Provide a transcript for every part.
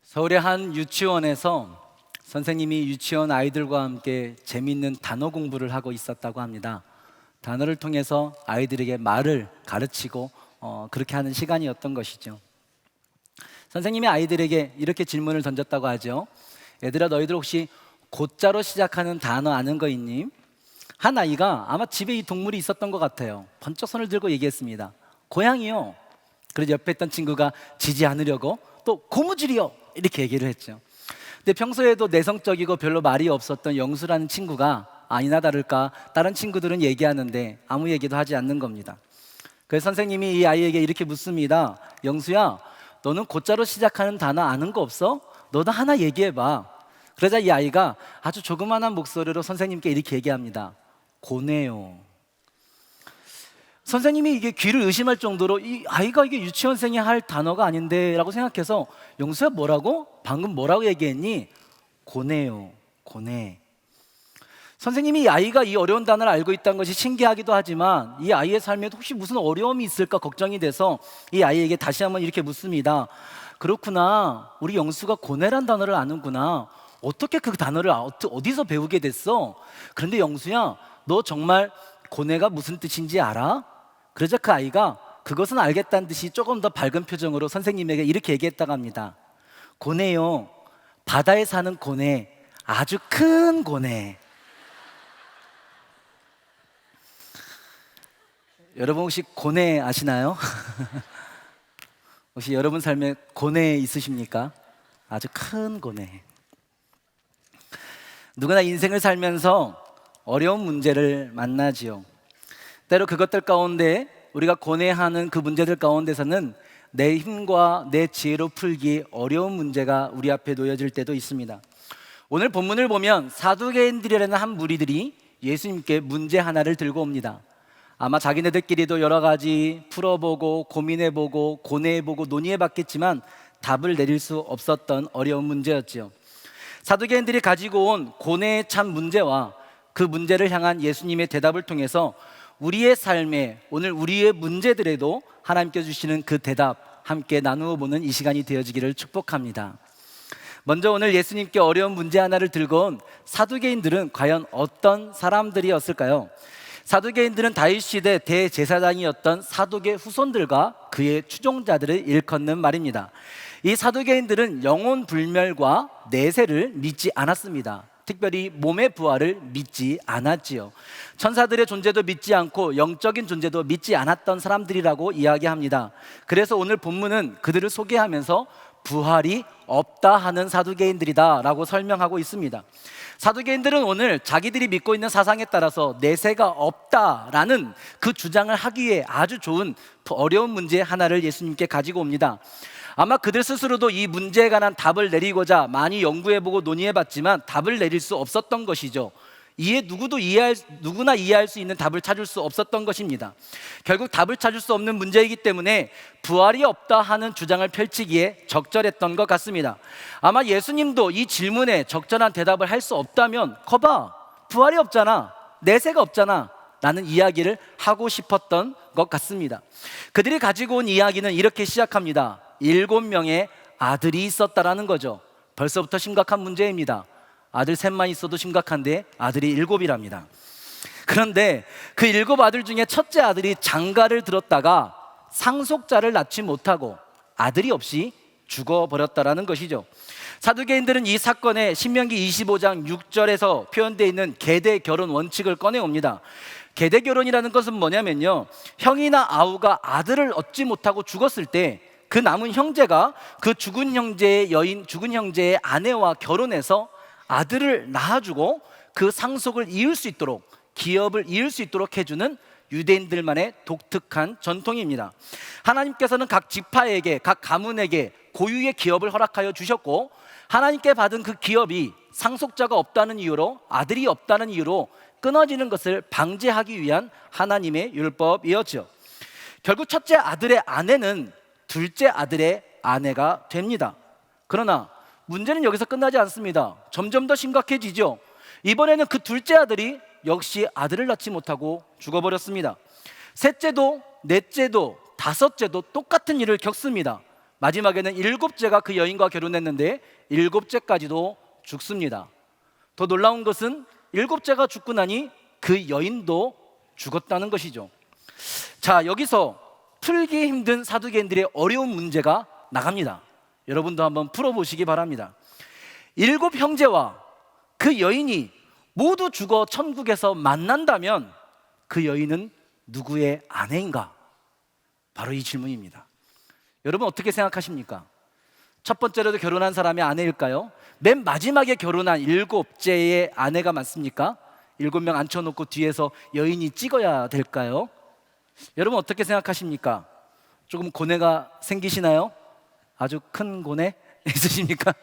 서울의 한 유치원에서 선생님이 유치원 아이들과 함께 재미있는 단어 공부를 하고 있었다고 합니다. 단어를 통해서 아이들에게 말을 가르치고 그렇게 하는 시간이었던 것이죠. 선생님이 아이들에게 이렇게 질문을 던졌다고 하죠. 얘들아, 너희들 혹시 고자로 시작하는 단어 아는 거 있니? 한 아이가 아마 집에 이 동물이 있었던 것 같아요. 번쩍 손을 들고 얘기했습니다. 고양이요. 그래서 옆에 있던 친구가 지지 않으려고 또 고무줄이요 이렇게 얘기를 했죠. 근데 평소에도 내성적이고 별로 말이 없었던 영수라는 친구가 아니나 다를까 다른 친구들은 얘기하는데 아무 얘기도 하지 않는 겁니다. 그래서 선생님이 이 아이에게 이렇게 묻습니다. 영수야, 너는 고자로 시작하는 단어 아는 거 없어? 너도 하나 얘기해봐. 그러자 이 아이가 아주 조그만한 목소리로 선생님께 이렇게 얘기합니다. 고네요. 선생님이 이게 귀를 의심할 정도로 이 아이가 이게 유치원생이 할 단어가 아닌데 라고 생각해서 영수야, 뭐라고? 방금 뭐라고 얘기했니? 고네요. 고네. 선생님이 이 아이가 이 어려운 단어를 알고 있다는 것이 신기하기도 하지만 이 아이의 삶에 혹시 무슨 어려움이 있을까 걱정이 돼서 이 아이에게 다시 한번 이렇게 묻습니다. 그렇구나, 우리 영수가 고네란 단어를 아는구나. 어떻게 그 단어를 어디서 배우게 됐어? 그런데 영수야, 너 정말 고네가 무슨 뜻인지 알아? 그러자 그 아이가 그것은 알겠다는 듯이 조금 더 밝은 표정으로 선생님에게 이렇게 얘기했다고 합니다. 고네요, 바다에 사는 고네, 아주 큰 고네. 여러분 혹시 고네 아시나요? 혹시 여러분 삶에 고네 있으십니까? 아주 큰 고네. 누구나 인생을 살면서 어려운 문제를 만나지요. 때로 그것들 가운데 우리가 고뇌하는 그 문제들 가운데서는 내 힘과 내 지혜로 풀기 어려운 문제가 우리 앞에 놓여질 때도 있습니다. 오늘 본문을 보면 사두개인들이라는 한 무리들이 예수님께 문제 하나를 들고 옵니다. 아마 자기네들끼리도 여러 가지 풀어보고 고민해보고 고뇌해보고 논의해봤겠지만 답을 내릴 수 없었던 어려운 문제였지요. 사두개인들이 가지고 온 고뇌에 찬 문제와 그 문제를 향한 예수님의 대답을 통해서 우리의 삶에 오늘 우리의 문제들에도 하나님께 주시는 그 대답 함께 나누어 보는 이 시간이 되어지기를 축복합니다. 먼저 오늘 예수님께 어려운 문제 하나를 들고 온 사두개인들은 과연 어떤 사람들이었을까요? 사두개인들은 다윗 시대 대제사장이었던 사두개 후손들과 그의 추종자들을 일컫는 말입니다. 이 사두개인들은 영혼 불멸과 내세를 믿지 않았습니다. 특별히 몸의 부활을 믿지 않았지요. 천사들의 존재도 믿지 않고 영적인 존재도 믿지 않았던 사람들이라고 이야기합니다. 그래서 오늘 본문은 그들을 소개하면서 부활이 없다 하는 사두개인들이다 라고 설명하고 있습니다. 사두개인들은 오늘 자기들이 믿고 있는 사상에 따라서 내세가 없다라는 그 주장을 하기 위해 아주 좋은 어려운 문제 하나를 예수님께 가지고 옵니다. 아마 그들 스스로도 이 문제에 관한 답을 내리고자 많이 연구해보고 논의해봤지만 답을 내릴 수 없었던 것이죠. 누구나 이해할 수 있는 답을 찾을 수 없었던 것입니다. 결국 답을 찾을 수 없는 문제이기 때문에 부활이 없다 하는 주장을 펼치기에 적절했던 것 같습니다. 아마 예수님도 이 질문에 적절한 대답을 할 수 없다면 거봐, 부활이 없잖아, 내세가 없잖아 라는 이야기를 하고 싶었던 것 같습니다. 그들이 가지고 온 이야기는 이렇게 시작합니다. 7명의 아들이 있었다라는 거죠. 벌써부터 심각한 문제입니다. 아들 셋만 있어도 심각한데 아들이 7이랍니다. 그런데 그 7 아들 중에 첫째 아들이 장가를 들었다가 상속자를 낳지 못하고 아들이 없이 죽어버렸다라는 것이죠. 사두개인들은 이 사건에 신명기 25장 6절에서 표현되어 있는 계대 결혼 원칙을 꺼내옵니다. 계대 결혼이라는 것은 뭐냐면요, 형이나 아우가 아들을 얻지 못하고 죽었을 때 그 남은 형제가 그 죽은 형제의 여인, 죽은 형제의 아내와 결혼해서 아들을 낳아주고 그 상속을 이을 수 있도록, 기업을 이을 수 있도록 해주는 유대인들만의 독특한 전통입니다. 하나님께서는 각 지파에게, 각 가문에게 고유의 기업을 허락하여 주셨고 하나님께 받은 그 기업이 상속자가 없다는 이유로, 아들이 없다는 이유로 끊어지는 것을 방지하기 위한 하나님의 율법이었죠. 결국 첫째 아들의 아내는 둘째 아들의 아내가 됩니다. 그러나 문제는 여기서 끝나지 않습니다. 점점 더 심각해지죠. 이번에는 그 둘째 아들이 역시 아들을 낳지 못하고 죽어버렸습니다. 셋째도 넷째도 다섯째도 똑같은 일을 겪습니다. 마지막에는 일곱째가 그 여인과 결혼했는데 일곱째까지도 죽습니다. 더 놀라운 것은 일곱째가 죽고 나니 그 여인도 죽었다는 것이죠. 자, 여기서 풀기 힘든 사두개인들의 어려운 문제가 나갑니다. 여러분도 한번 풀어보시기 바랍니다. 일곱 형제와 그 여인이 모두 죽어 천국에서 만난다면 그 여인은 누구의 아내인가? 바로 이 질문입니다. 여러분 어떻게 생각하십니까? 첫 번째로도 결혼한 사람이 아내일까요? 맨 마지막에 결혼한 일곱째의 아내가 맞습니까? 7명 앉혀놓고 뒤에서 여인이 찍어야 될까요? 여러분 어떻게 생각하십니까? 조금 고뇌가 생기시나요? 아주 큰 고뇌 있으십니까?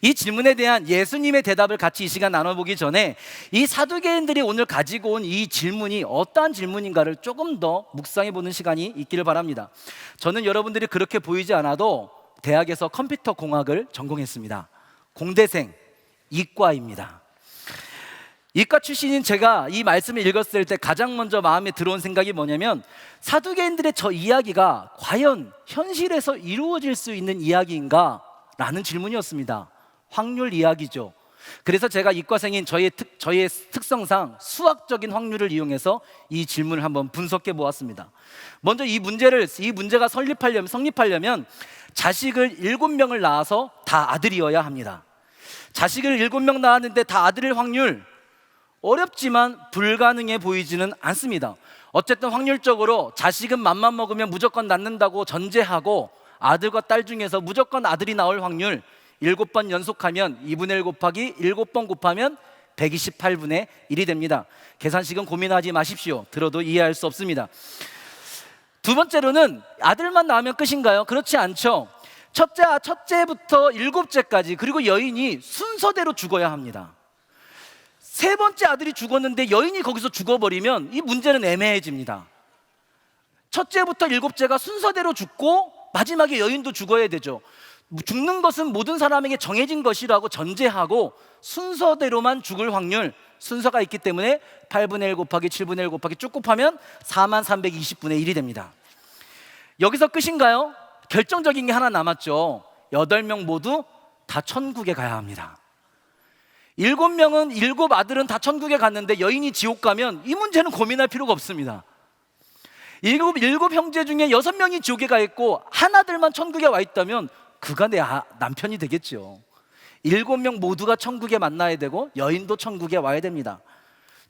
이 질문에 대한 예수님의 대답을 같이 이 시간 나눠보기 전에 이 사두개인들이 오늘 가지고 온 이 질문이 어떠한 질문인가를 조금 더 묵상해보는 시간이 있기를 바랍니다. 저는 여러분들이 그렇게 보이지 않아도 대학에서 컴퓨터 공학을 전공했습니다. 공대생, 이과입니다. 이과 출신인 제가 이 말씀을 읽었을 때 가장 먼저 마음에 들어온 생각이 뭐냐면 사두개인들의 저 이야기가 과연 현실에서 이루어질 수 있는 이야기인가? 라는 질문이었습니다. 확률 이야기죠. 그래서 제가 이과생인 저의 특성상 수학적인 확률을 이용해서 이 질문을 한번 분석해 보았습니다. 먼저 이 문제가 성립하려면 자식을 7명을 낳아서 다 아들이어야 합니다. 자식을 7명 낳았는데 다 아들일 확률, 어렵지만 불가능해 보이지는 않습니다. 어쨌든 확률적으로 자식은 맘만 먹으면 무조건 낳는다고 전제하고 아들과 딸 중에서 무조건 아들이 나올 확률 7번 연속하면 2분의 1 곱하기 7번 곱하면 128분의 1이 됩니다. 계산식은 고민하지 마십시오. 들어도 이해할 수 없습니다. 두 번째로는 아들만 낳으면 끝인가요? 그렇지 않죠. 첫째부터 7째까지 그리고 여인이 순서대로 죽어야 합니다. 세 번째 아들이 죽었는데 여인이 거기서 죽어버리면 이 문제는 애매해집니다. 첫째부터 7째가 순서대로 죽고 마지막에 여인도 죽어야 되죠. 죽는 것은 모든 사람에게 정해진 것이라고 전제하고 순서대로만 죽을 확률, 순서가 있기 때문에 8분의 1 곱하기 7분의 1 곱하기 쭉 곱하면 4320분의 1이 됩니다. 여기서 끝인가요? 결정적인 게 하나 남았죠. 8명 모두 다 천국에 가야 합니다. 7명은 7 아들은 다 천국에 갔는데 여인이 지옥 가면 이 문제는 고민할 필요가 없습니다. 일곱 형제 중에 6명이 지옥에 가 있고 한 아들만 천국에 와 있다면 그가 내 남편이 되겠죠. 7명 모두가 천국에 만나야 되고 여인도 천국에 와야 됩니다.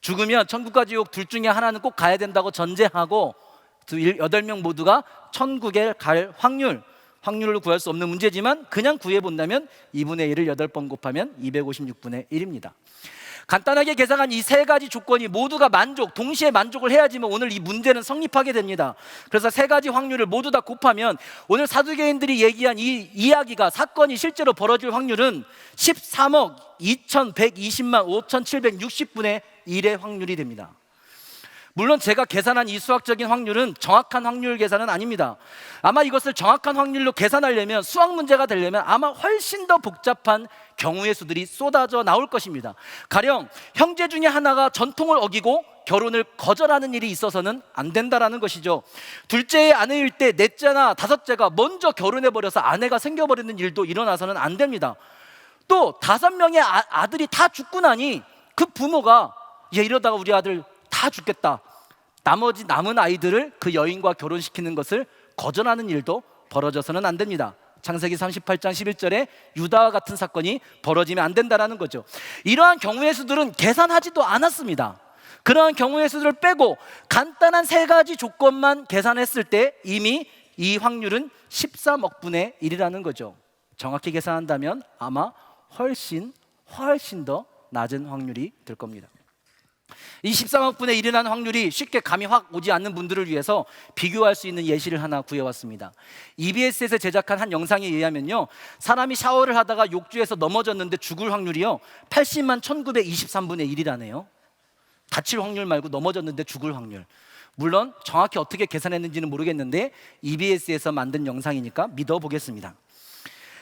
죽으면 천국과 지옥 둘 중에 하나는 꼭 가야 된다고 전제하고 8명 모두가 천국에 갈 확률로 구할 수 없는 문제지만 그냥 구해본다면 2분의 1을 8번 곱하면 256분의 1입니다. 간단하게 계산한 이 세 가지 조건이 모두가 동시에 만족을 해야지만 오늘 이 문제는 성립하게 됩니다. 그래서 세 가지 확률을 모두 다 곱하면 오늘 사두개인들이 얘기한 이 이야기가 사건이 실제로 벌어질 확률은 13억 2120만 5760분의 1의 확률이 됩니다. 물론 제가 계산한 이 수학적인 확률은 정확한 확률 계산은 아닙니다. 아마 이것을 정확한 확률로 계산하려면 수학 문제가 되려면 아마 훨씬 더 복잡한 경우의 수들이 쏟아져 나올 것입니다. 가령 형제 중에 하나가 전통을 어기고 결혼을 거절하는 일이 있어서는 안 된다라는 것이죠. 둘째의 아내일 때 넷째나 다섯째가 먼저 결혼해버려서 아내가 생겨버리는 일도 일어나서는 안 됩니다. 또 5명의 아들이 다 죽고 나니 그 부모가 이러다가 우리 아들 다 죽겠다. 나머지 남은 아이들을 그 여인과 결혼시키는 것을 거절하는 일도 벌어져서는 안 됩니다. 창세기 38장 11절에 유다와 같은 사건이 벌어지면 안 된다라는 거죠. 이러한 경우의 수들은 계산하지도 않았습니다. 그러한 경우의 수들을 빼고 간단한 세 가지 조건만 계산했을 때 이미 이 확률은 13억 분의 1이라는 거죠. 정확히 계산한다면 아마 훨씬 더 낮은 확률이 될 겁니다. 이 13억 분의 1이라는 확률이 쉽게 감이 확 오지 않는 분들을 위해서 비교할 수 있는 예시를 하나 구해왔습니다. EBS에서 제작한 한 영상에 의하면요, 사람이 샤워를 하다가 욕조에서 넘어졌는데 죽을 확률이요 80만 1923분의 1이라네요. 다칠 확률 말고 넘어졌는데 죽을 확률. 물론 정확히 어떻게 계산했는지는 모르겠는데 EBS에서 만든 영상이니까 믿어보겠습니다.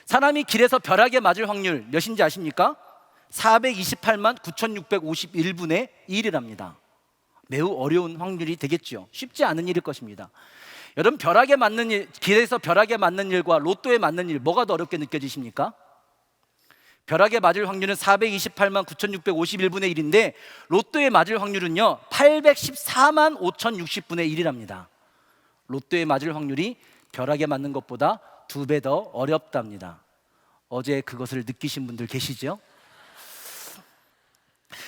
사람이 길에서 벼락에 맞을 확률 몇인지 아십니까? 428만 9651분의 1이랍니다. 매우 어려운 확률이 되겠죠. 쉽지 않은 일일 것입니다. 여러분, 벼락에 맞는 일, 길에서 벼락에 맞는 일과 로또에 맞는 일, 뭐가 더 어렵게 느껴지십니까? 벼락에 맞을 확률은 428만 9,651분의 1인데 로또에 맞을 확률은요 814만 5,060분의 1이랍니다. 로또에 맞을 확률이 벼락에 맞는 것보다 2배 더 어렵답니다. 어제 그것을 느끼신 분들 계시죠?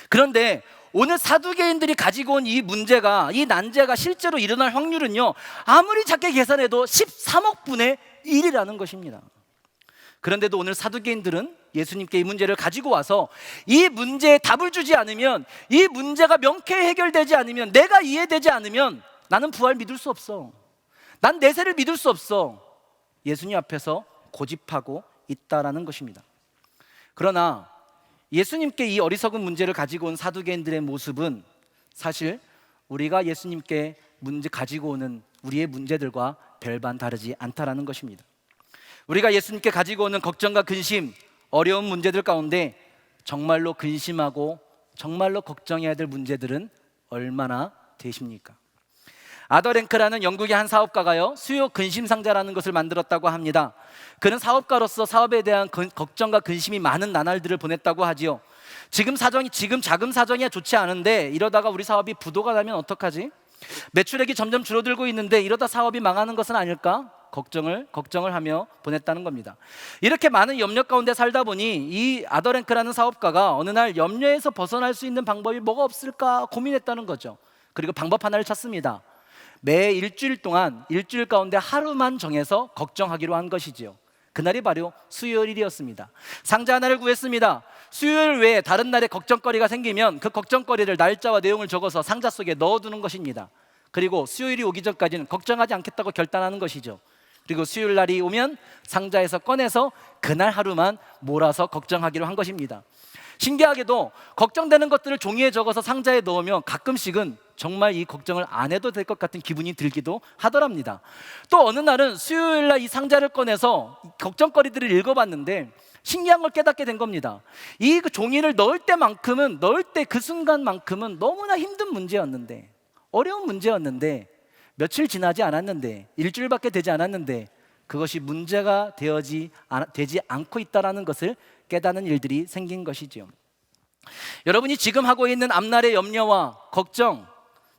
그런데 오늘 사두개인들이 가지고 온 이 문제가, 이 난제가 실제로 일어날 확률은요 아무리 작게 계산해도 13억 분의 1이라는 것입니다. 그런데도 오늘 사두개인들은 예수님께 이 문제를 가지고 와서 이 문제에 답을 주지 않으면, 이 문제가 명쾌히 해결되지 않으면, 내가 이해되지 않으면 나는 부활 믿을 수 없어, 난 내세를 믿을 수 없어, 예수님 앞에서 고집하고 있다라는 것입니다. 그러나 예수님께 이 어리석은 문제를 가지고 온 사두개인들의 모습은 사실 우리가 예수님께 문제 가지고 오는 우리의 문제들과 별반 다르지 않다라는 것입니다. 우리가 예수님께 가지고 오는 걱정과 근심, 어려운 문제들 가운데 정말로 근심하고 정말로 걱정해야 될 문제들은 얼마나 되십니까? 아더랭크라는 영국의 한 사업가가요 수요 근심 상자라는 것을 만들었다고 합니다. 그는 사업가로서 사업에 대한 걱정과 근심이 많은 나날들을 보냈다고 하지요. 지금 자금 사정이 좋지 않은데 이러다가 우리 사업이 부도가 나면 어떡하지? 매출액이 점점 줄어들고 있는데 이러다 사업이 망하는 것은 아닐까? 걱정을 하며 보냈다는 겁니다. 이렇게 많은 염려 가운데 살다 보니 이 아더랭크라는 사업가가 어느 날 염려에서 벗어날 수 있는 방법이 뭐가 없을까 고민했다는 거죠. 그리고 방법 하나를 찾습니다. 매 일주일 동안 일주일 가운데 하루만 정해서 걱정하기로 한 것이지요. 그날이 바로 수요일이었습니다. 상자 하나를 구했습니다. 수요일 외에 다른 날에 걱정거리가 생기면 그 걱정거리를 날짜와 내용을 적어서 상자 속에 넣어두는 것입니다. 그리고 수요일이 오기 전까지는 걱정하지 않겠다고 결단하는 것이죠. 그리고 수요일 날이 오면 상자에서 꺼내서 그날 하루만 몰아서 걱정하기로 한 것입니다. 신기하게도 걱정되는 것들을 종이에 적어서 상자에 넣으면 가끔씩은 정말 이 걱정을 안 해도 될 것 같은 기분이 들기도 하더랍니다. 또 어느 날은 수요일 날 이 상자를 꺼내서 걱정거리들을 읽어봤는데 신기한 걸 깨닫게 된 겁니다. 이 종이를 넣을 때 그 순간만큼은 너무나 힘든 문제였는데, 어려운 문제였는데, 며칠 지나지 않았는데, 일주일밖에 되지 않았는데 그것이 문제가 되지 않고 있다는 것을 깨닫는 일들이 생긴 것이지요. 여러분이 지금 하고 있는 앞날의 염려와 걱정,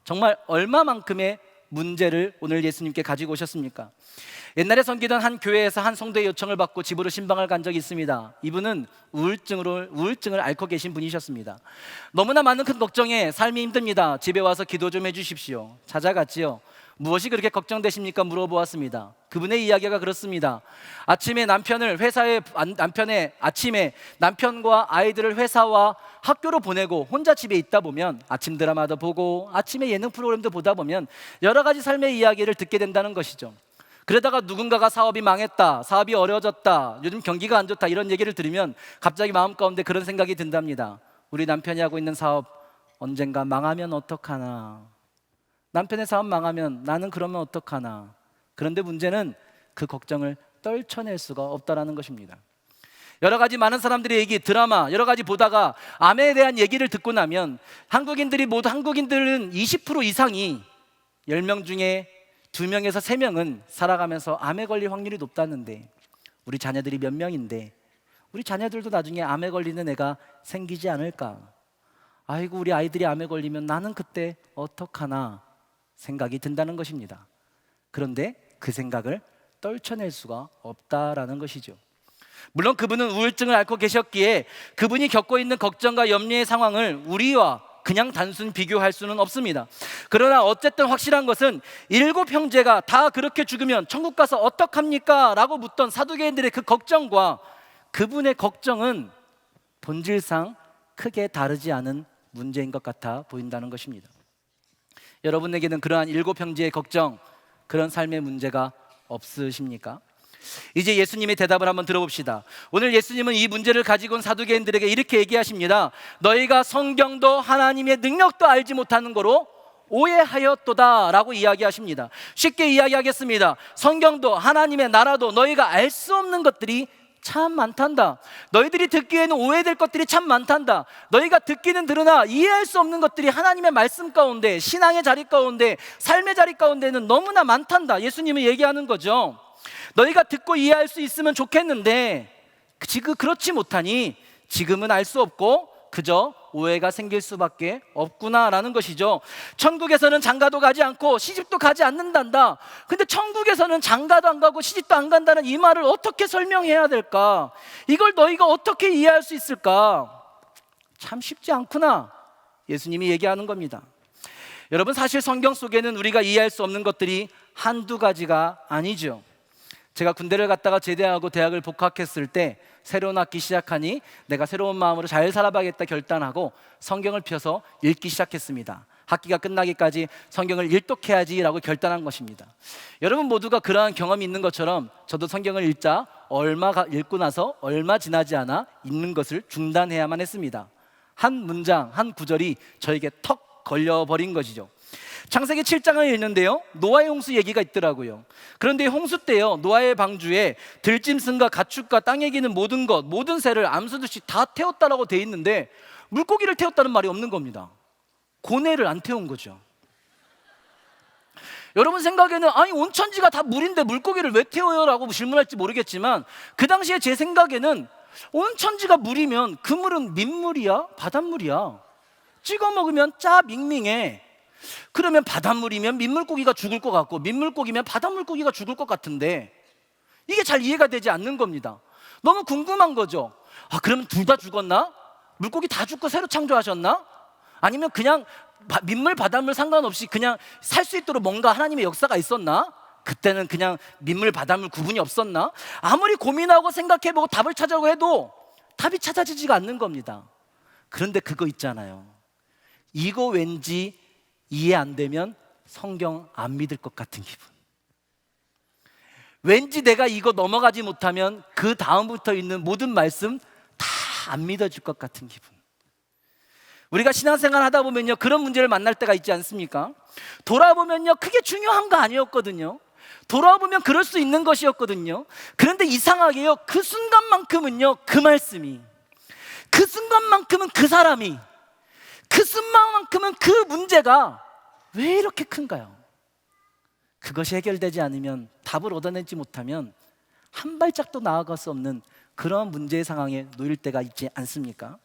정말 얼마만큼의 문제를 오늘 예수님께 가지고 오셨습니까? 옛날에 섬기던 한 교회에서 한 성도의 요청을 받고 집으로 신방을 간 적이 있습니다. 이분은 우울증을 앓고 계신 분이셨습니다. 너무나 많은 큰 걱정에 삶이 힘듭니다. 집에 와서 기도 좀 해주십시오. 찾아갔지요. 무엇이 그렇게 걱정되십니까? 물어보았습니다. 그분의 이야기가 그렇습니다. 아침에 남편과 아이들을 회사와 학교로 보내고 혼자 집에 있다 보면 아침 드라마도 보고 아침에 예능 프로그램도 보다 보면 여러 가지 삶의 이야기를 듣게 된다는 것이죠. 그러다가 누군가가 사업이 망했다, 사업이 어려워졌다, 요즘 경기가 안 좋다, 이런 얘기를 들으면 갑자기 마음 가운데 그런 생각이 든답니다. 우리 남편이 하고 있는 사업 언젠가 망하면 어떡하나, 남편의 사업 망하면 나는 그러면 어떡하나. 그런데 문제는 그 걱정을 떨쳐낼 수가 없다라는 것입니다. 여러 가지 많은 사람들의 얘기, 드라마 여러 가지 보다가 암에 대한 얘기를 듣고 나면 한국인들은 20% 이상이 10명 중에 2명에서 3명은 살아가면서 암에 걸릴 확률이 높다는데, 우리 자녀들이 몇 명인데 우리 자녀들도 나중에 암에 걸리는 애가 생기지 않을까, 아이고 우리 아이들이 암에 걸리면 나는 그때 어떡하나 생각이 든다는 것입니다. 그런데 그 생각을 떨쳐낼 수가 없다라는 것이죠. 물론 그분은 우울증을 앓고 계셨기에 그분이 겪고 있는 걱정과 염려의 상황을 우리와 그냥 단순 비교할 수는 없습니다. 그러나 어쨌든 확실한 것은 7 형제가 다 그렇게 죽으면 천국 가서 어떡합니까? 라고 묻던 사두개인들의 그 걱정과 그분의 걱정은 본질상 크게 다르지 않은 문제인 것 같아 보인다는 것입니다. 여러분에게는 그러한 7 형제의 걱정, 그런 삶의 문제가 없으십니까? 이제 예수님의 대답을 한번 들어봅시다. 오늘 예수님은 이 문제를 가지고 온 사두개인들에게 이렇게 얘기하십니다. 너희가 성경도 하나님의 능력도 알지 못하는 거로 오해하였도다 라고 이야기하십니다. 쉽게 이야기하겠습니다. 성경도 하나님의 나라도 너희가 알 수 없는 것들이 참 많단다. 너희들이 듣기에는 오해될 것들이 참 많단다. 너희가 듣기는 들으나 이해할 수 없는 것들이 하나님의 말씀 가운데, 신앙의 자리 가운데, 삶의 자리 가운데는 너무나 많단다. 예수님은 얘기하는 거죠. 너희가 듣고 이해할 수 있으면 좋겠는데 지금 그렇지 못하니 지금은 알 수 없고 그저 오해가 생길 수밖에 없구나라는 것이죠. 천국에서는 장가도 가지 않고 시집도 가지 않는단다. 근데 천국에서는 장가도 안 가고 시집도 안 간다는 이 말을 어떻게 설명해야 될까? 이걸 너희가 어떻게 이해할 수 있을까? 참 쉽지 않구나. 예수님이 얘기하는 겁니다. 여러분, 사실 성경 속에는 우리가 이해할 수 없는 것들이 한두 가지가 아니죠. 제가 군대를 갔다가 제대하고 대학을 복학했을 때 새로운 학기 시작하니 내가 새로운 마음으로 잘 살아봐야겠다 결단하고 성경을 펴서 읽기 시작했습니다. 학기가 끝나기까지 성경을 일독해야지라고 결단한 것입니다. 여러분 모두가 그러한 경험이 있는 것처럼 저도 성경을 읽자 읽고 나서 얼마 지나지 않아 읽는 것을 중단해야만 했습니다. 한 문장, 한 구절이 저에게 턱 걸려버린 것이죠. 창세기 7장을 읽는데요, 노아의 홍수 얘기가 있더라고요. 그런데 홍수 때요, 노아의 방주에 들짐승과 가축과 땅에 기는 모든 것, 모든 새를 암수듯이 다 태웠다라고 돼 있는데 물고기를 태웠다는 말이 없는 겁니다. 고뇌를 안 태운 거죠. 여러분 생각에는 아니 온천지가 다 물인데 물고기를 왜 태워요? 라고 질문할지 모르겠지만 그 당시에 제 생각에는 온천지가 물이면 그 물은 민물이야? 바닷물이야? 찍어 먹으면 짜 밍밍해. 그러면 바닷물이면 민물고기가 죽을 것 같고 민물고기면 바닷물고기가 죽을 것 같은데 이게 잘 이해가 되지 않는 겁니다. 너무 궁금한 거죠. 아, 그러면 둘 다 죽었나? 물고기 다 죽고 새로 창조하셨나? 아니면 그냥 민물 바닷물 상관없이 그냥 살 수 있도록 뭔가 하나님의 역사가 있었나? 그때는 그냥 민물 바닷물 구분이 없었나? 아무리 고민하고 생각해보고 답을 찾아오고 해도 답이 찾아지지가 않는 겁니다. 그런데 그거 있잖아요. 이거 왠지 이해 안 되면 성경 안 믿을 것 같은 기분. 왠지 내가 이거 넘어가지 못하면 그 다음부터 있는 모든 말씀 다 안 믿어질 것 같은 기분. 우리가 신앙생활 하다 보면요, 그런 문제를 만날 때가 있지 않습니까? 돌아보면요, 그게 중요한 거 아니었거든요. 돌아보면 그럴 수 있는 것이었거든요. 그런데 이상하게요, 그 순간만큼은요, 그 말씀이, 그 순간만큼은 그 사람이, 그 순간만큼은 그 문제가 왜 이렇게 큰가요? 그것이 해결되지 않으면, 답을 얻어내지 못하면 한 발짝도 나아갈 수 없는 그런 문제의 상황에 놓일 때가 있지 않습니까?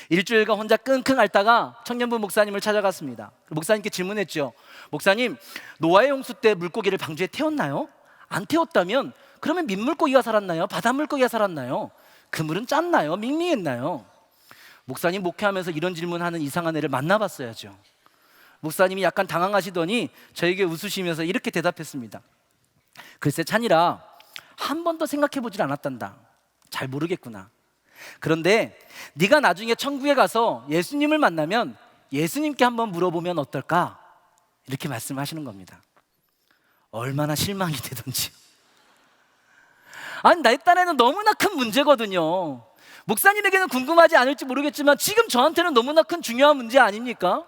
일주일간 혼자 끙끙 앓다가 청년부 목사님을 찾아갔습니다. 목사님께 질문했죠. 목사님, 노아의 홍수 때 물고기를 방주에 태웠나요? 안 태웠다면 그러면 민물고기가 살았나요? 바닷물고기가 살았나요? 그 물은 짰나요? 밍밍했나요? 목사님 목회하면서 이런 질문하는 이상한 애를 만나봤어야죠. 목사님이 약간 당황하시더니 저에게 웃으시면서 이렇게 대답했습니다. 글쎄 찬이라, 한 번도 생각해보질 않았단다. 잘 모르겠구나. 그런데 네가 나중에 천국에 가서 예수님을 만나면 예수님께 한번 물어보면 어떨까? 이렇게 말씀하시는 겁니다. 얼마나 실망이 되던지. 아니, 내 딴에는 너무나 큰 문제거든요. 목사님에게는 궁금하지 않을지 모르겠지만 지금 저한테는 너무나 큰 중요한 문제 아닙니까?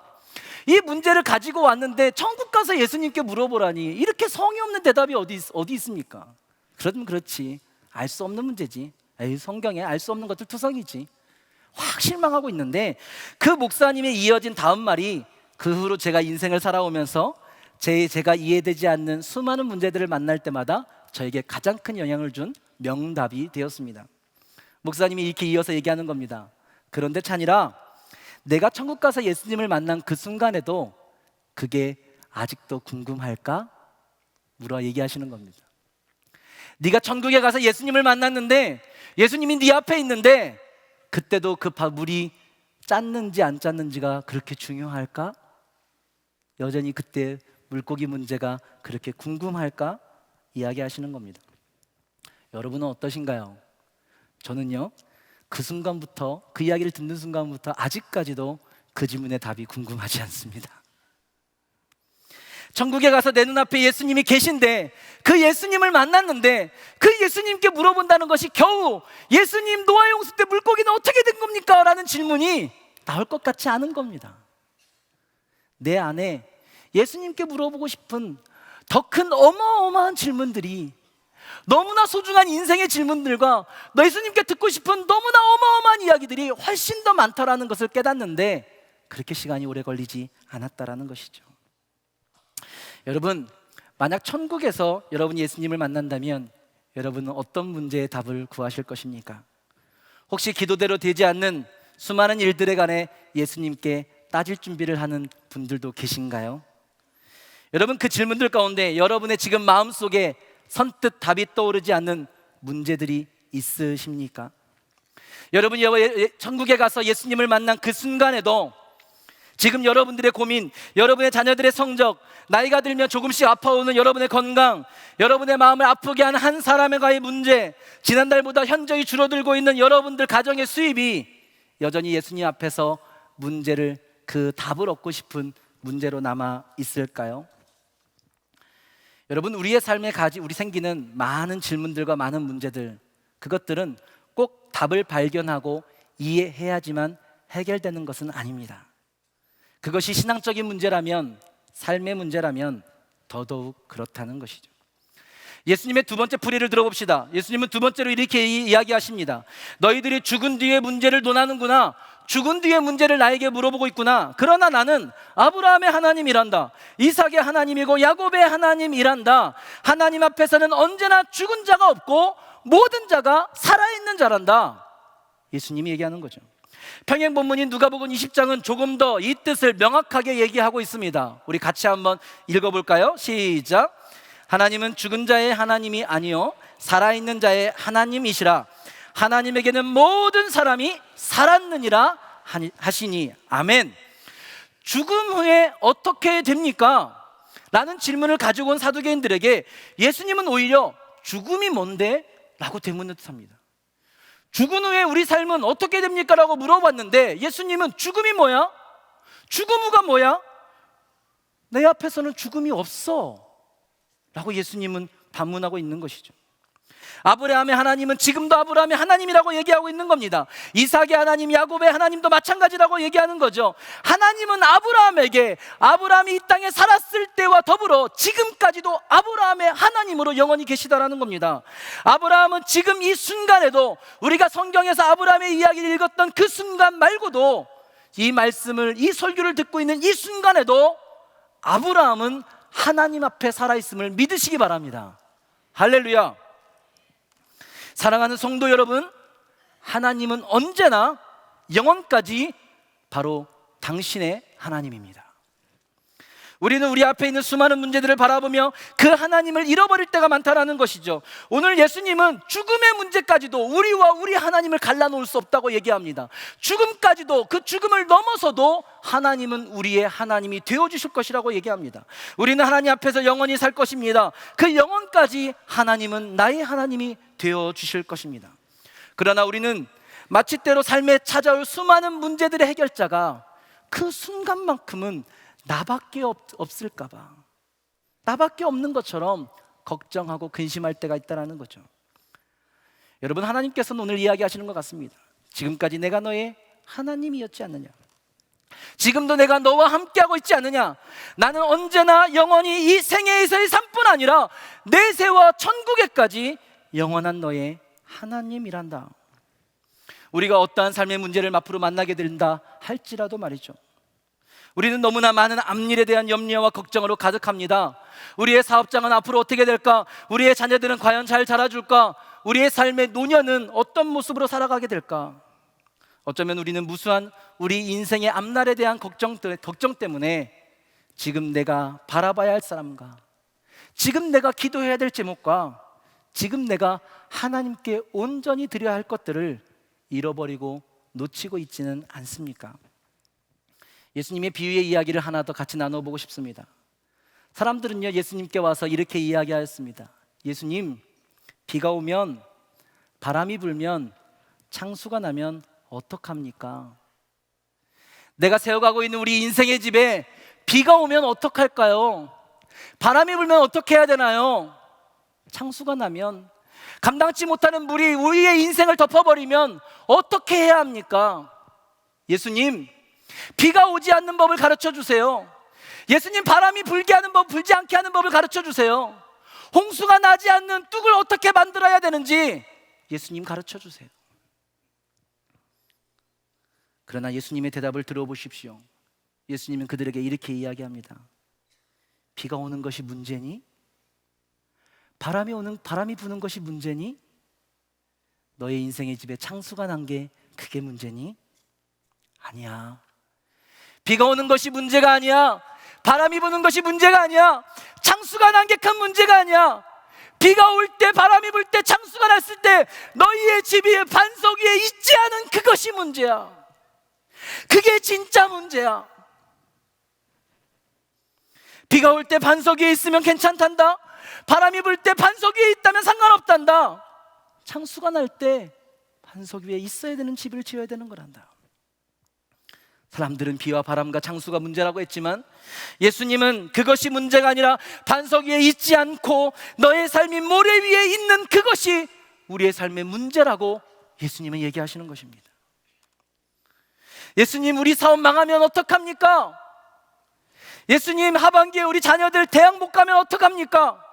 이 문제를 가지고 왔는데 천국 가서 예수님께 물어보라니, 이렇게 성의 없는 대답이 어디 있습니까? 그러면 그렇지, 알 수 없는 문제지. 에이, 성경에 알 수 없는 것들 투성이지. 확 실망하고 있는데 그 목사님의 이어진 다음 말이 그 후로 제가 인생을 살아오면서 제가 이해되지 않는 수많은 문제들을 만날 때마다 저에게 가장 큰 영향을 준 명답이 되었습니다. 목사님이 이렇게 이어서 얘기하는 겁니다. 그런데 찬이라, 내가 천국 가서 예수님을 만난 그 순간에도 그게 아직도 궁금할까? 물어 얘기하시는 겁니다. 네가 천국에 가서 예수님을 만났는데 예수님이 네 앞에 있는데 그때도 그 물이 짰는지 안 짰는지가 그렇게 중요할까? 여전히 그때 물고기 문제가 그렇게 궁금할까? 이야기하시는 겁니다. 여러분은 어떠신가요? 저는요, 그 순간부터, 그 이야기를 듣는 순간부터 아직까지도 그 질문의 답이 궁금하지 않습니다. 천국에 가서 내 눈앞에 예수님이 계신데 그 예수님을 만났는데 그 예수님께 물어본다는 것이 겨우 예수님, 노아의 홍수 때 물고기는 어떻게 된 겁니까? 라는 질문이 나올 것 같지 않은 겁니다. 내 안에 예수님께 물어보고 싶은 더 큰 어마어마한 질문들이, 너무나 소중한 인생의 질문들과 예수님께 듣고 싶은 너무나 어마어마한 이야기들이 훨씬 더 많다라는 것을 깨닫는데 그렇게 시간이 오래 걸리지 않았다라는 것이죠. 여러분, 만약 천국에서 여러분이 예수님을 만난다면 여러분은 어떤 문제의 답을 구하실 것입니까? 혹시 기도대로 되지 않는 수많은 일들에 관해 예수님께 따질 준비를 하는 분들도 계신가요? 여러분, 그 질문들 가운데 여러분의 지금 마음속에 선뜻 답이 떠오르지 않는 문제들이 있으십니까? 여러분이 천국에 가서 예수님을 만난 그 순간에도 지금 여러분들의 고민, 여러분의 자녀들의 성적, 나이가 들면 조금씩 아파오는 여러분의 건강, 여러분의 마음을 아프게 하는 한 사람과의 문제, 지난달보다 현저히 줄어들고 있는 여러분들 가정의 수입이 여전히 예수님 앞에서 문제를, 그 답을 얻고 싶은 문제로 남아 있을까요? 여러분, 우리의 삶에 우리 생기는 많은 질문들과 많은 문제들, 그것들은 꼭 답을 발견하고 이해해야지만 해결되는 것은 아닙니다. 그것이 신앙적인 문제라면, 삶의 문제라면 더더욱 그렇다는 것이죠. 예수님의 두 번째 풀이를 들어봅시다. 예수님은 두 번째로 이렇게 이야기하십니다. 너희들이 죽은 뒤에 문제를 논하는구나. 죽은 뒤에 문제를 나에게 물어보고 있구나. 그러나 나는 아브라함의 하나님이란다. 이삭의 하나님이고 야곱의 하나님이란다. 하나님 앞에서는 언제나 죽은 자가 없고 모든 자가 살아있는 자란다. 예수님이 얘기하는 거죠. 평행 본문인 누가복음 20장은 조금 더 이 뜻을 명확하게 얘기하고 있습니다. 우리 같이 한번 읽어볼까요? 시작. 하나님은 죽은 자의 하나님이 아니요 살아있는 자의 하나님이시라. 하나님에게는 모든 사람이 살았느니라 하시니. 아멘. 죽음 후에 어떻게 됩니까? 라는 질문을 가지고 온 사두개인들에게 예수님은 오히려 죽음이 뭔데? 라고 대문을 합니다. 죽은 후에 우리 삶은 어떻게 됩니까? 라고 물어봤는데 예수님은 죽음이 뭐야? 죽음 후가 뭐야? 내 앞에서는 죽음이 없어 라고 예수님은 반문하고 있는 것이죠. 아브라함의 하나님은 지금도 아브라함의 하나님이라고 얘기하고 있는 겁니다. 이삭의 하나님, 야곱의 하나님도 마찬가지라고 얘기하는 거죠. 하나님은 아브라함에게, 아브라함이 이 땅에 살았을 때와 더불어 지금까지도 아브라함의 하나님으로 영원히 계시다라는 겁니다. 아브라함은 지금 이 순간에도, 우리가 성경에서 아브라함의 이야기를 읽었던 그 순간 말고도, 이 말씀을, 이 설교를 듣고 있는 이 순간에도 아브라함은 하나님 앞에 살아있음을 믿으시기 바랍니다. 할렐루야. 사랑하는 성도 여러분, 하나님은 언제나 영원까지 바로 당신의 하나님입니다. 우리는 우리 앞에 있는 수많은 문제들을 바라보며 그 하나님을 잃어버릴 때가 많다는 것이죠. 오늘 예수님은 죽음의 문제까지도 우리와 우리 하나님을 갈라놓을 수 없다고 얘기합니다. 죽음까지도, 그 죽음을 넘어서도 하나님은 우리의 하나님이 되어주실 것이라고 얘기합니다. 우리는 하나님 앞에서 영원히 살 것입니다. 그 영원까지 하나님은 나의 하나님이 되어주실 것입니다. 그러나 우리는 마치 때로 삶에 찾아올 수많은 문제들의 해결자가 그 순간만큼은 나밖에 없을까봐, 나밖에 없는 것처럼 걱정하고 근심할 때가 있다는 거죠. 여러분, 하나님께서는 오늘 이야기하시는 것 같습니다. 지금까지 내가 너의 하나님이었지 않느냐? 지금도 내가 너와 함께하고 있지 않느냐? 나는 언제나 영원히 이 생애에서의 삶뿐 아니라 내세와 천국에까지 영원한 너의 하나님이란다. 우리가 어떠한 삶의 문제를 앞으로 만나게 된다 할지라도 말이죠, 우리는 너무나 많은 앞일에 대한 염려와 걱정으로 가득합니다. 우리의 사업장은 앞으로 어떻게 될까? 우리의 자녀들은 과연 잘 자라줄까? 우리의 삶의 노년은 어떤 모습으로 살아가게 될까? 어쩌면 우리는 무수한 우리 인생의 앞날에 대한 걱정 때문에 지금 내가 바라봐야 할 사람과, 지금 내가 기도해야 될 제목과, 지금 내가 하나님께 온전히 드려야 할 것들을 잃어버리고 놓치고 있지는 않습니까? 예수님의 비유의 이야기를 하나 더 같이 나눠보고 싶습니다. 사람들은요, 예수님께 와서 이렇게 이야기하였습니다. 예수님, 비가 오면, 바람이 불면, 창수가 나면 어떡합니까? 내가 세워가고 있는 우리 인생의 집에 비가 오면 어떡할까요? 바람이 불면 어떻게 해야 되나요? 창수가 나면, 감당치 못하는 물이 우리의 인생을 덮어버리면 어떻게 해야 합니까? 예수님, 비가 오지 않는 법을 가르쳐 주세요. 예수님, 바람이 불게 하는 법, 불지 않게 하는 법을 가르쳐 주세요. 홍수가 나지 않는 뚝을 어떻게 만들어야 되는지 예수님 가르쳐 주세요. 그러나 예수님의 대답을 들어보십시오. 예수님은 그들에게 이렇게 이야기합니다. 비가 오는 것이 문제니? 바람이 부는 것이 문제니? 너의 인생의 집에 창수가 난 게 그게 문제니? 아니야. 비가 오는 것이 문제가 아니야. 바람이 부는 것이 문제가 아니야. 창수가 난 게 큰 문제가 아니야. 비가 올 때, 바람이 불 때, 창수가 났을 때 너희의 집이 반석 위에 있지 않은 그것이 문제야. 그게 진짜 문제야. 비가 올 때 반석 위에 있으면 괜찮단다. 바람이 불 때 반석 위에 있다면 상관없단다. 창수가 날 때 반석 위에 있어야 되는 집을 지어야 되는 거란다. 사람들은 비와 바람과 창수가 문제라고 했지만 예수님은 그것이 문제가 아니라 반석 위에 있지 않고 너의 삶이 모래 위에 있는 그것이 우리의 삶의 문제라고 예수님은 얘기하시는 것입니다. 예수님, 우리 사업 망하면 어떡합니까? 예수님, 하반기에 우리 자녀들 대학 못 가면 어떡합니까?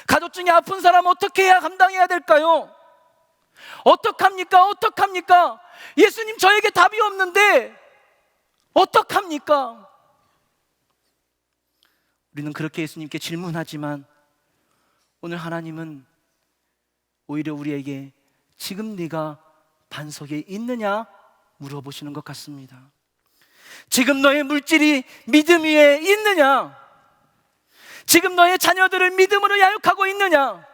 가족 중에 아픈 사람 어떻게 해야 감당해야 될까요? 어떡합니까? 어떡합니까? 예수님, 저에게 답이 없는데 어떡합니까? 우리는 그렇게 예수님께 질문하지만 오늘 하나님은 오히려 우리에게 지금 네가 반석에 있느냐 물어보시는 것 같습니다. 지금 너의 물질이 믿음 위에 있느냐? 지금 너의 자녀들을 믿음으로 양육하고 있느냐?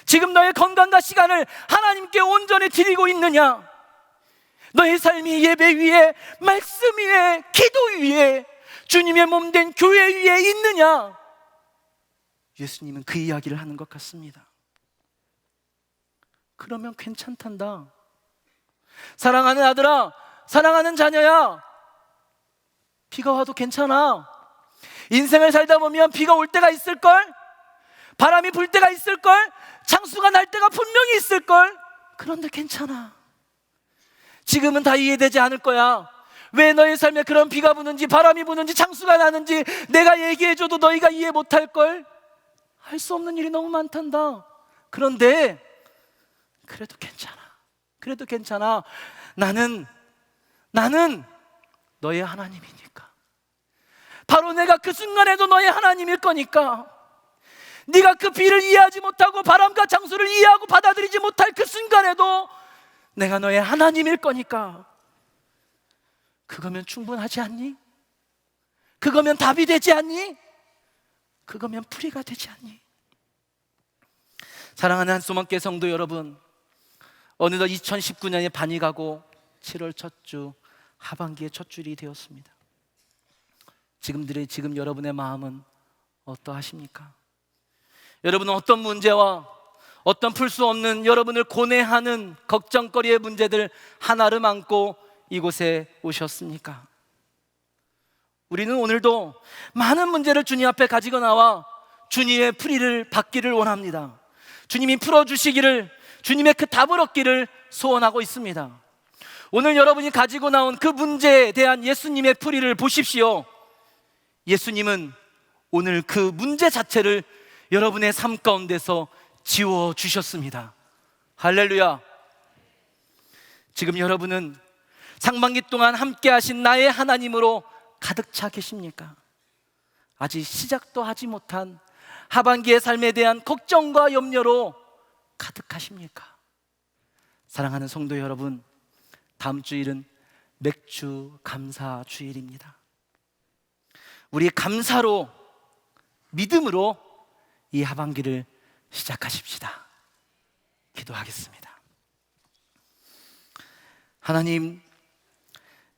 지금 너의 건강과 시간을 하나님께 온전히 드리고 있느냐? 너의 삶이 예배 위에, 말씀 위에, 기도 위에, 주님의 몸된 교회 위에 있느냐? 예수님은 그 이야기를 하는 것 같습니다. 그러면 괜찮단다. 사랑하는 아들아, 사랑하는 자녀야, 비가 와도 괜찮아. 인생을 살다 보면 비가 올 때가 있을걸? 바람이 불 때가 있을걸? 창수가 날 때가 분명히 있을걸? 그런데 괜찮아. 지금은 다 이해되지 않을 거야. 왜 너의 삶에 그런 비가 부는지, 바람이 부는지, 창수가 나는지 내가 얘기해줘도 너희가 이해 못할걸? 할 수 없는 일이 너무 많단다. 그런데 그래도 괜찮아. 그래도 괜찮아. 나는 너의 하나님이니까. 바로 내가 그 순간에도 너의 하나님일 거니까. 네가 그 비를 이해하지 못하고 바람과 창수를 이해하고 받아들이지 못할 그 순간에도 내가 너의 하나님일 거니까. 그거면 충분하지 않니? 그거면 답이 되지 않니? 그거면 풀이가 되지 않니? 사랑하는 한소망교회 성도 여러분, 어느덧 2019년에 반이 가고 7월 첫 주, 하반기의 첫 주일이 되었습니다. 지금 여러분의 마음은 어떠하십니까? 여러분은 어떤 문제와 어떤 풀 수 없는 여러분을 고뇌하는 걱정거리의 문제들 하나를 안고 이곳에 오셨습니까? 우리는 오늘도 많은 문제를 주님 앞에 가지고 나와 주님의 풀이를 받기를 원합니다. 주님이 풀어주시기를, 주님의 그 답을 얻기를 소원하고 있습니다. 오늘 여러분이 가지고 나온 그 문제에 대한 예수님의 풀이를 보십시오. 예수님은 오늘 그 문제 자체를 여러분의 삶 가운데서 지워주셨습니다. 할렐루야. 지금 여러분은 상반기 동안 함께 하신 나의 하나님으로 가득 차 계십니까? 아직 시작도 하지 못한 하반기의 삶에 대한 걱정과 염려로 가득하십니까? 사랑하는 성도 여러분, 다음 주일은 맥주 감사 주일입니다. 우리 감사로, 믿음으로 이 하반기를 시작하십시다. 기도하겠습니다. 하나님,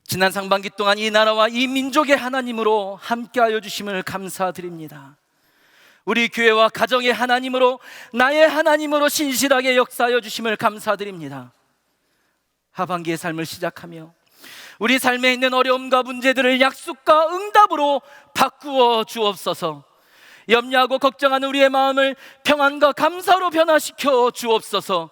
지난 상반기 동안 이 나라와 이 민족의 하나님으로 함께하여 주심을 감사드립니다. 우리 교회와 가정의 하나님으로, 나의 하나님으로 신실하게 역사하여 주심을 감사드립니다. 하반기의 삶을 시작하며 우리 삶에 있는 어려움과 문제들을 약속과 응답으로 바꾸어 주옵소서. 염려하고 걱정하는 우리의 마음을 평안과 감사로 변화시켜 주옵소서.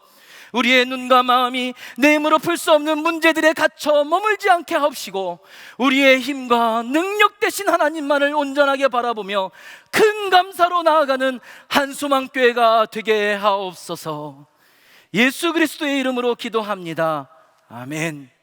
우리의 눈과 마음이 내 힘으로 풀 수 없는 문제들에 갇혀 머물지 않게 하옵시고, 우리의 힘과 능력 되신 하나님만을 온전하게 바라보며 큰 감사로 나아가는 한수망교회가 되게 하옵소서. 예수 그리스도의 이름으로 기도합니다. 아멘.